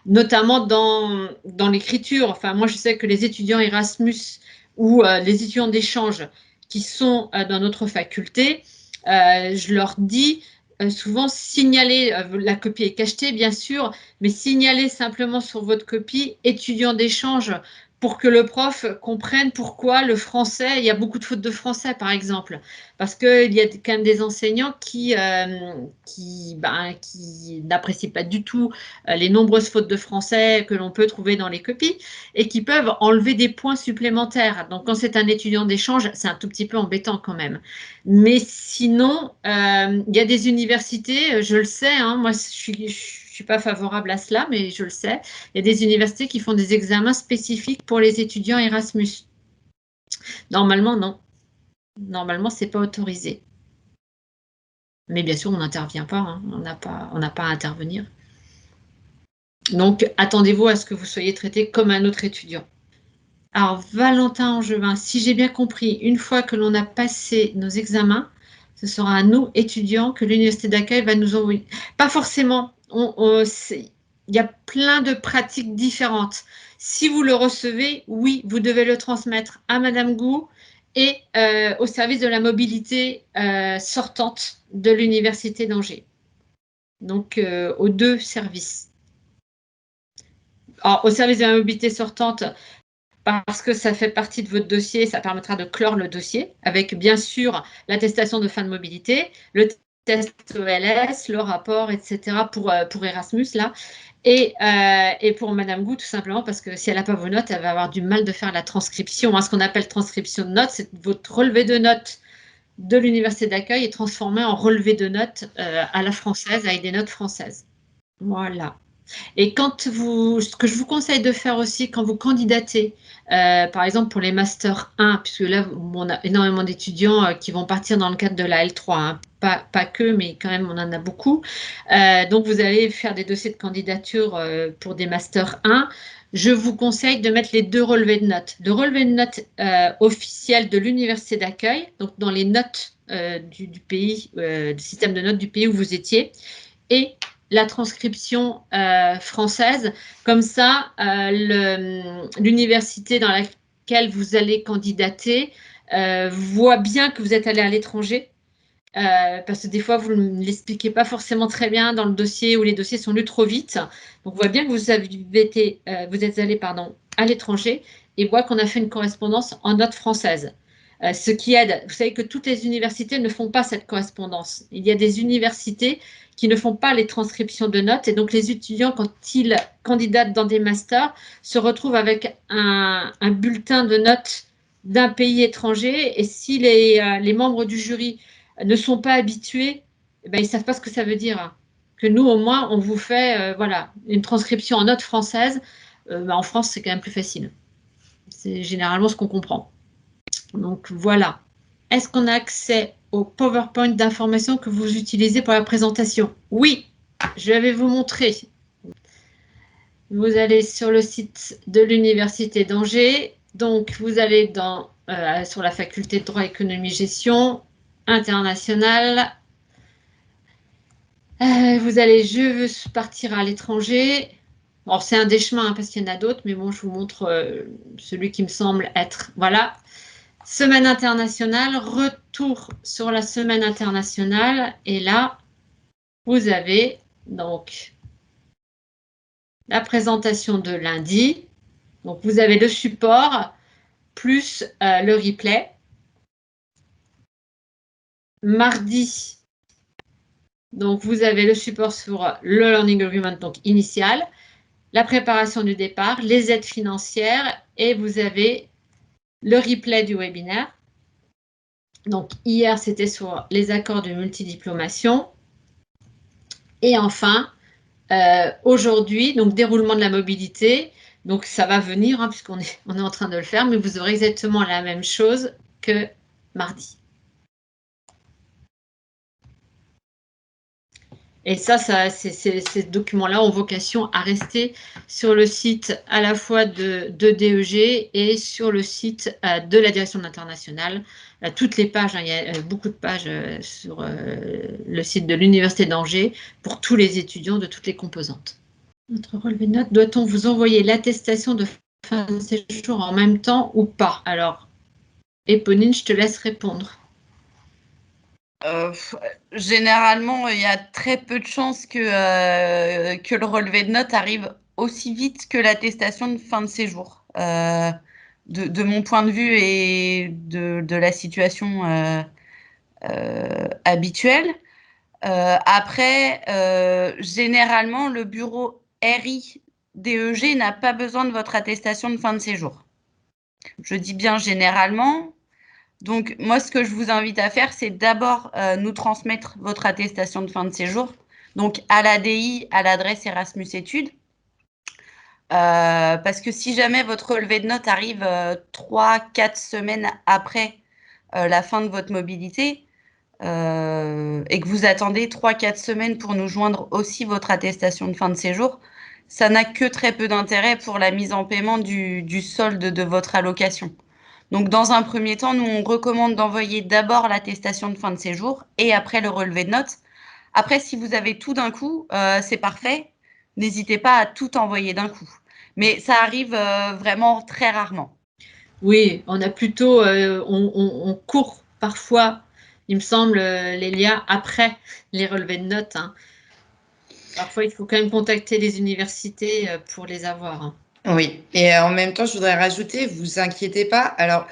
notamment dans l'écriture. Enfin, moi, je sais que les étudiants Erasmus ou les étudiants d'échange qui sont dans notre faculté, je leur dis souvent signaler, la copie est cachetée bien sûr, mais signaler simplement sur votre copie étudiant d'échange pour que le prof comprenne pourquoi le français, il y a beaucoup de fautes de français par exemple, parce qu'il y a quand même des enseignants qui n'apprécient pas du tout les nombreuses fautes de français que l'on peut trouver dans les copies et qui peuvent enlever des points supplémentaires. Donc quand c'est un étudiant d'échange, c'est un tout petit peu embêtant quand même. Mais sinon, il y a des universités, je le sais, hein, moi je suis pas favorable à cela, mais je le sais. Il y a des universités qui font des examens spécifiques pour les étudiants Erasmus. Normalement, non. Normalement, ce n'est pas autorisé. Mais bien sûr, on n'intervient pas. Hein. On n'a pas à intervenir. Donc, attendez-vous à ce que vous soyez traité comme un autre étudiant. Alors, Valentin Angevin, si j'ai bien compris, une fois que l'on a passé nos examens, ce sera à nous, étudiants, que l'université d'accueil va nous envoyer. Pas forcément. Il y a plein de pratiques différentes. Si vous le recevez, oui, vous devez le transmettre à Madame Gou et au service de la mobilité sortante de l'université d'Angers. Donc, aux deux services. Alors, au service de la mobilité sortante, parce que ça fait partie de votre dossier, ça permettra de clore le dossier avec bien sûr l'attestation de fin de mobilité, le test OLS, le rapport, etc. pour Erasmus, là. Et pour Madame Gou, tout simplement, parce que si elle n'a pas vos notes, elle va avoir du mal de faire la transcription. Ce qu'on appelle transcription de notes, c'est votre relevé de notes de l'université d'accueil est transformé en relevé de notes à la française, avec des notes françaises. Voilà. Et ce que je vous conseille de faire aussi quand vous candidatez, par exemple pour les Master 1, puisque là, on a énormément d'étudiants qui vont partir dans le cadre de la L3, hein. Pas que, mais quand même, on en a beaucoup. Donc, vous allez faire des dossiers de candidature pour des Master 1. Je vous conseille de mettre les 2 relevés de notes. Le relevé de notes officiel de l'université d'accueil, donc dans les notes du pays, du système de notes du pays où vous étiez, et la transcription française. Comme ça, l'université dans laquelle vous allez candidater voit bien que vous êtes allé à l'étranger. Parce que des fois, vous ne l'expliquez pas forcément très bien dans le dossier ou les dossiers sont lus trop vite. Donc, on voit bien que vous êtes allé à l'étranger et voit qu'on a fait une correspondance en notes françaises. Ce qui aide. Vous savez que toutes les universités ne font pas cette correspondance. Il y a des universités qui ne font pas les transcriptions de notes et donc les étudiants, quand ils candidatent dans des masters, se retrouvent avec un bulletin de notes d'un pays étranger et si les membres du jury ne sont pas habitués, ils ne savent pas ce que ça veut dire. Que nous, au moins, on vous fait une transcription en notes françaises. En France, c'est quand même plus facile. C'est généralement ce qu'on comprend. Donc, voilà. Est-ce qu'on a accès au PowerPoint d'information que vous utilisez pour la présentation? Oui, je vais vous montrer. Vous allez sur le site de l'Université d'Angers. Donc, vous allez sur la faculté de droit, économie, gestion, international. Vous allez, je veux partir à l'étranger. Alors, c'est un des chemins, parce qu'il y en a d'autres, mais bon, je vous montre celui qui me semble être, voilà. Semaine internationale, retour sur la semaine internationale. Et là, vous avez donc la présentation de lundi. Donc, vous avez le support plus le replay. Mardi, donc vous avez le support sur le Learning Agreement, donc initial, la préparation du départ, les aides financières et vous avez le replay du webinaire. Donc, hier, c'était sur les accords de multidiplomation. Et enfin, aujourd'hui, donc déroulement de la mobilité. Donc, ça va venir, hein, puisqu'on est en train de le faire, mais vous aurez exactement la même chose que mardi. Et ces documents-là ont vocation à rester sur le site à la fois de DEG et sur le site de la direction de l'international. Toutes les pages, hein, il y a beaucoup de pages sur le site de l'Université d'Angers pour tous les étudiants de toutes les composantes. Notre relevé de notes, doit-on vous envoyer l'attestation de fin de séjour en même temps ou pas? Alors, Éponine, je te laisse répondre. Généralement, il y a très peu de chances que le relevé de notes arrive aussi vite que l'attestation de fin de séjour. De mon point de vue et de la situation habituelle. Après, généralement, le bureau RI DEG n'a pas besoin de votre attestation de fin de séjour. Je dis bien généralement. Donc, moi, ce que je vous invite à faire, c'est d'abord nous transmettre votre attestation de fin de séjour, donc à l'ADI, à l'adresse Erasmus Études. Parce que si jamais votre relevé de notes arrive 3-4 semaines après la fin de votre mobilité et que vous attendez 3-4 semaines pour nous joindre aussi votre attestation de fin de séjour, ça n'a que très peu d'intérêt pour la mise en paiement du solde de votre allocation. Donc, dans un premier temps, nous, on recommande d'envoyer d'abord l'attestation de fin de séjour et après le relevé de notes. Après, si vous avez tout d'un coup, c'est parfait. N'hésitez pas à tout envoyer d'un coup. Mais ça arrive vraiment très rarement. Oui, on a plutôt, on court parfois, il me semble, Lélia, après les relevés de notes. Hein. Parfois, il faut quand même contacter les universités pour les avoir. Hein. Oui, et en même temps, je voudrais rajouter, vous inquiétez pas. Alors,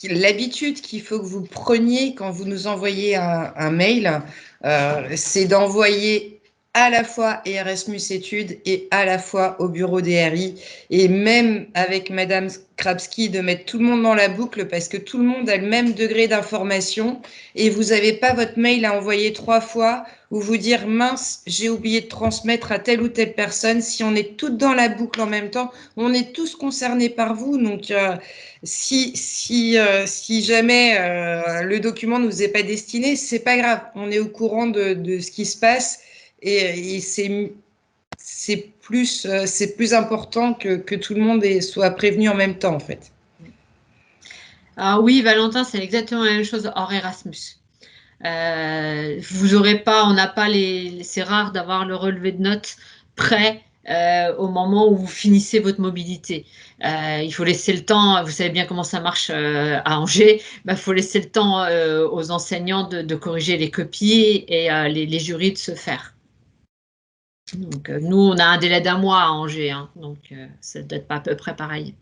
l'habitude qu'il faut que vous preniez quand vous nous envoyez un mail, c'est d'envoyer à la fois Erasmus Études et à la fois au bureau des RI, et même avec Madame Krapski, de mettre tout le monde dans la boucle, parce que tout le monde a le même degré d'information, et vous n'avez pas votre mail à envoyer 3 fois, ou vous dire mince, j'ai oublié de transmettre à telle ou telle personne. Si on est toutes dans la boucle en même temps, on est tous concernés par vous. Donc, si jamais le document ne nous est pas destiné, c'est pas grave. On est au courant de ce qui se passe, et c'est plus important que tout le monde soit prévenu en même temps, en fait. Ah oui, Valentin, c'est exactement la même chose hors Erasmus. Vous aurez pas, on n'a pas c'est rare d'avoir le relevé de notes prêt au moment où vous finissez votre mobilité. Il faut laisser le temps, vous savez bien comment ça marche à Angers, il faut laisser le temps aux enseignants de corriger les copies et les jurys de se faire. Donc nous, on a un délai d'1 mois à Angers, hein, donc ça doit être pas à peu près pareil.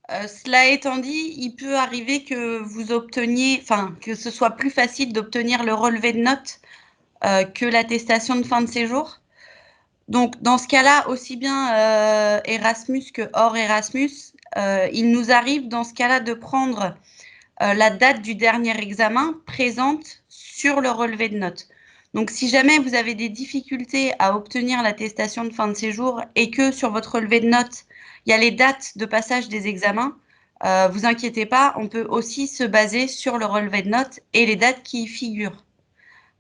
Cela étant dit, il peut arriver que vous obteniez, enfin, que ce soit plus facile d'obtenir le relevé de notes que l'attestation de fin de séjour. Donc, dans ce cas-là, aussi bien Erasmus que hors Erasmus, il nous arrive dans ce cas-là de prendre la date du dernier examen présente sur le relevé de notes. Donc, si jamais vous avez des difficultés à obtenir l'attestation de fin de séjour et que sur votre relevé de notes, il y a les dates de passage des examens, vous inquiétez pas, on peut aussi se baser sur le relevé de notes et les dates qui y figurent.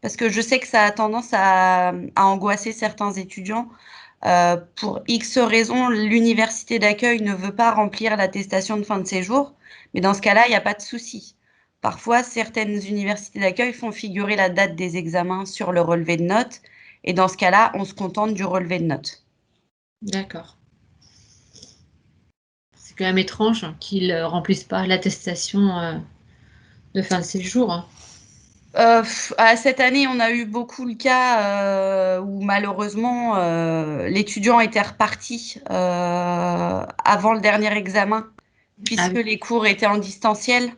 Parce que je sais que ça a tendance à angoisser certains étudiants. Pour X raisons, l'université d'accueil ne veut pas remplir l'attestation de fin de séjour, mais dans ce cas-là, il n'y a pas de souci. Parfois, certaines universités d'accueil font figurer la date des examens sur le relevé de notes, et dans ce cas-là, on se contente du relevé de notes. D'accord. C'est quand même étrange qu'ils ne remplissent pas l'attestation de fin de séjour. Hein. Cette année, on a eu beaucoup le cas où malheureusement l'étudiant était reparti avant le dernier examen, puisque les cours étaient en distanciel.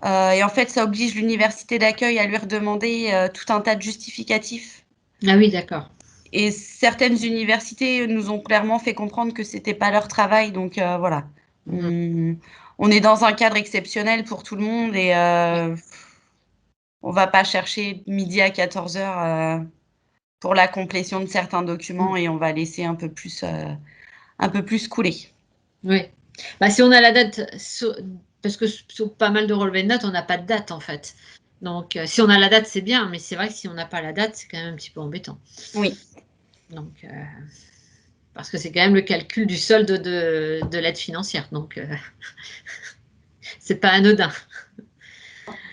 Et en fait, ça oblige l'université d'accueil à lui redemander tout un tas de justificatifs. Ah oui, d'accord. Et certaines universités nous ont clairement fait comprendre que c'était pas leur travail. Donc voilà, on est dans un cadre exceptionnel pour tout le monde et on va pas chercher midi à 14h pour la complétion de certains documents et on va laisser un peu plus couler. Oui. Si on a la date, parce que sur pas mal de relevés de notes, on n'a pas de date en fait. Donc si on a la date, c'est bien, mais c'est vrai que si on n'a pas la date, c'est quand même un petit peu embêtant. Oui. Donc, parce que c'est quand même le calcul du solde de l'aide financière. Donc, c'est pas anodin.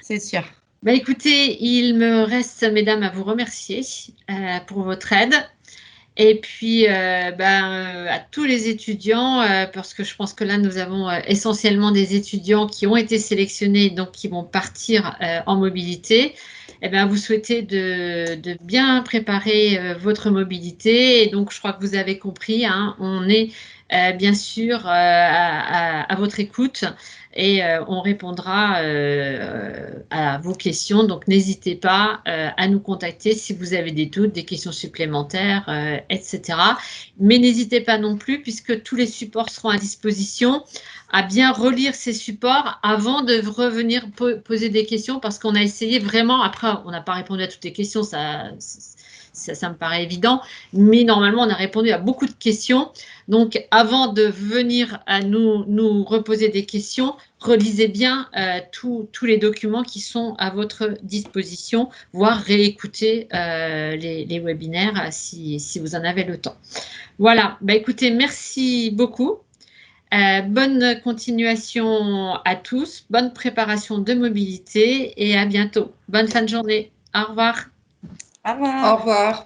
C'est sûr. Écoutez, il me reste, mesdames, à vous remercier pour votre aide. Et puis, à tous les étudiants, parce que je pense que là, nous avons essentiellement des étudiants qui ont été sélectionnés, donc qui vont partir en mobilité. Vous souhaitez de bien préparer votre mobilité. Et donc, je crois que vous avez compris, hein, on est bien sûr à votre écoute et on répondra à vos questions. Donc, n'hésitez pas à nous contacter si vous avez des doutes, des questions supplémentaires, etc. Mais n'hésitez pas non plus, puisque tous les supports seront à disposition, à bien relire ces supports avant de revenir poser des questions, parce qu'on a essayé vraiment, après on n'a pas répondu à toutes les questions, ça me paraît évident, mais normalement on a répondu à beaucoup de questions. Donc avant de venir à nous reposer des questions, relisez bien tous les documents qui sont à votre disposition, voire réécoutez les webinaires si vous en avez le temps. Voilà, écoutez, merci beaucoup. Bonne continuation à tous, bonne préparation de mobilité et à bientôt. Bonne fin de journée. Au revoir. Au revoir. Au revoir.